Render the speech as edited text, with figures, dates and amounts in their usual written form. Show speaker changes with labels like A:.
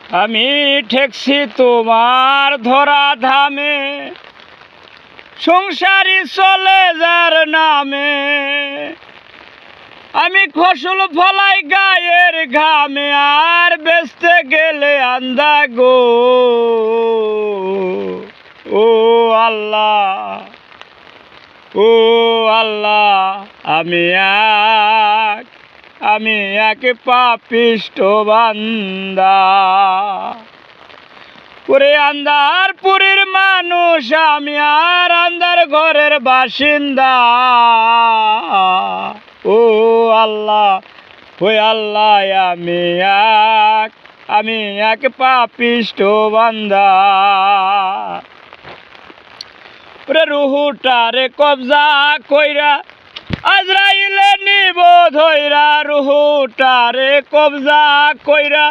A: আমি ঠেকছি তোমার ধরা ধামে, সংসারী চলে যার নামে। আমি ফসল ফলাই গায়ের ঘামে, আর বেচতে গেলে আন্দা গো। ও আল্লাহ, ও আল্লাহ, আমি এক পাপিষ্ঠ বান্দা। ওরে আন্দারপুরের মানুষ আমি, আর আন্দার ঘরের বাসিন্দা। ও আল্লাহ, ওই আল্লাহ, আমি এক পাপিষ্ঠ বান্দা। ওরে রুহুটারে কবজা কইরা আজরাইলে নিব ধইরা, রুহুটারে কবজা কইরা